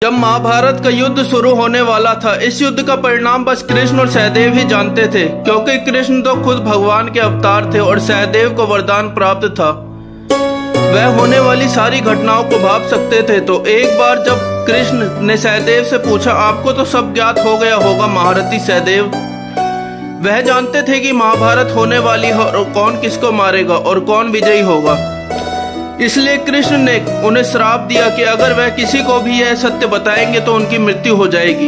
जब महाभारत का युद्ध शुरू होने वाला था, इस युद्ध का परिणाम बस कृष्ण और सहदेव ही जानते थे, क्योंकि कृष्ण तो खुद भगवान के अवतार थे और सहदेव को वरदान प्राप्त था। वह होने वाली सारी घटनाओं को भाप सकते थे। तो एक बार जब कृष्ण ने सहदेव से पूछा, आपको तो सब ज्ञात हो गया होगा महारथी सहदेव। वह जानते थे कि महाभारत होने वाली है और कौन किसको मारेगा और कौन विजयी होगा। इसलिए कृष्ण ने उन्हें श्राप दिया कि अगर वह किसी को भी यह सत्य बताएंगे तो उनकी मृत्यु हो जाएगी।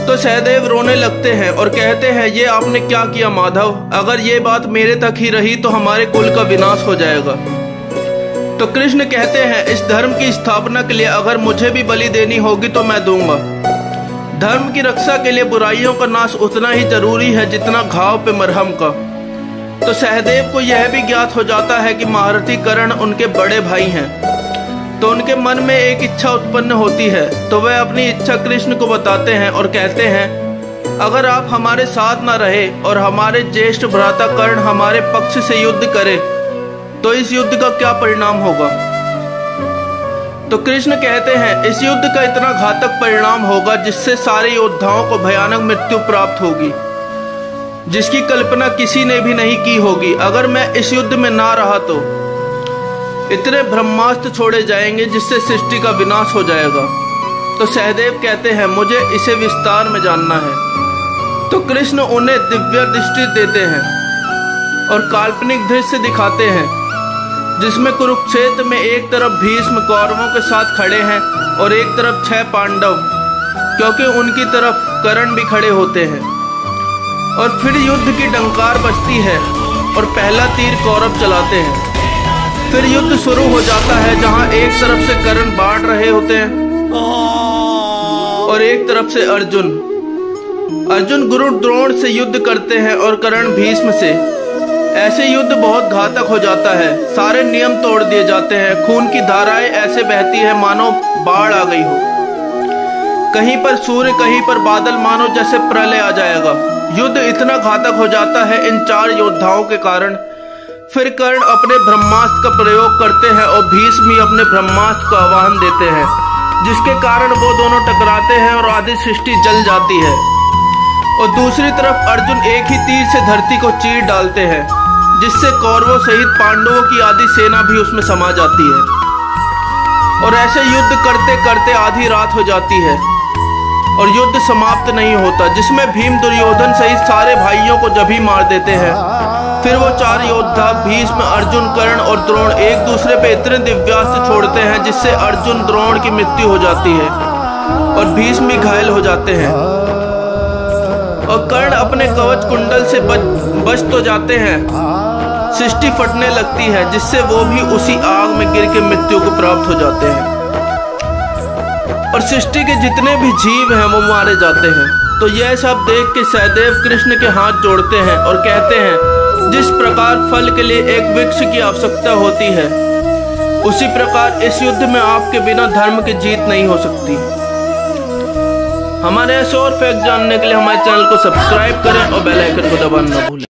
तो सहदेव रोने लगते हैं और कहते हैं, ये आपने क्या किया माधव, अगर ये बात मेरे तक ही रही तो हमारे कुल का विनाश हो जाएगा। तो कृष्ण कहते हैं, इस धर्म की स्थापना के लिए अगर मुझे भी बलि देनी होगी तो मैं दूंगा। धर्म की रक्षा के लिए बुराइयों का नाश उतना ही जरूरी है जितना घाव पे मरहम का। तो सहदेव को यह भी ज्ञात हो जाता है कि महारथी कर्ण उनके बड़े भाई हैं। तो उनके मन में एक इच्छा उत्पन्न होती है, तो वह अपनी इच्छा कृष्ण को बताते हैं और कहते हैं, अगर आप हमारे साथ न रहे और हमारे ज्येष्ठ भ्राता कर्ण हमारे पक्ष से युद्ध करे तो इस युद्ध का क्या परिणाम होगा। तो कृष्ण कहते हैं, इस युद्ध का इतना घातक परिणाम होगा जिससे सारे योद्धाओं को भयानक मृत्यु प्राप्त होगी, जिसकी कल्पना किसी ने भी नहीं की होगी। अगर मैं इस युद्ध में ना रहा तो इतने ब्रह्मास्त्र छोड़े जाएंगे जिससे सृष्टि का विनाश हो जाएगा। तो सहदेव कहते हैं, मुझे इसे विस्तार में जानना है। तो कृष्ण उन्हें दिव्य दृष्टि देते हैं और काल्पनिक दृश्य दिखाते हैं, जिसमें कुरुक्षेत्र में एक तरफ भीष्म कौरवों के साथ खड़े हैं और एक तरफ 6 पांडव, क्योंकि उनकी तरफ कर्ण भी खड़े होते हैं। और फिर युद्ध की डंकार बजती है और पहला तीर कौरव चलाते हैं। फिर युद्ध शुरू हो जाता है, जहां एक तरफ से कर्ण बाढ़ रहे होते हैं और एक तरफ से अर्जुन गुरु द्रोण से युद्ध करते हैं और कर्ण भीष्म से। ऐसे युद्ध बहुत घातक हो जाता है, सारे नियम तोड़ दिए जाते हैं, खून की धाराएं ऐसे बहती है मानो बाढ़ आ गई हो। कहीं पर सूर्य, कहीं पर बादल, मानो जैसे प्रलय आ जाएगा। युद्ध इतना घातक हो जाता है इन 4 योद्धाओं के कारण। फिर कर्ण अपने ब्रह्मास्त्र का प्रयोग करते हैं और भीष्म भी अपने ब्रह्मास्त्र का आह्वान देते हैं, जिसके कारण वो दोनों टकराते हैं और आधी सृष्टि जल जाती है। और दूसरी तरफ अर्जुन एक ही तीर से धरती को चीर डालते हैं, जिससे कौरवों सहित पांडवों की आधी सेना भी उसमें समा जाती है। और ऐसे युद्ध करते करते आधी रात हो जाती है और युद्ध समाप्त नहीं होता, जिसमें भीम दुर्योधन सहित सारे भाइयों को जब ही मार देते हैं। फिर वो 4 योद्धा भीष्म, अर्जुन, कर्ण और द्रोण एक दूसरे पे इतने दिव्यास्त्र छोड़ते हैं जिससे अर्जुन द्रोण की मृत्यु हो जाती है और भीष्म भी घायल हो जाते हैं। और कर्ण अपने कवच कुंडल से बच तो जाते हैं, सृष्टि फटने लगती है, जिससे वो भी उसी आग में गिर के मृत्यु को प्राप्त हो जाते हैं और सृष्टि के जितने भी जीव हैं वो मारे जाते हैं। तो यह सब देख के सहदेव कृष्ण के हाथ जोड़ते हैं और कहते हैं, जिस प्रकार फल के लिए एक वृक्ष की आवश्यकता होती है, उसी प्रकार इस युद्ध में आपके बिना धर्म की जीत नहीं हो सकती। हमारे ऐसे और फैक्ट जानने के लिए हमारे चैनल को सब्सक्राइब करें और बेल आइकन को दबाना ना भूलें।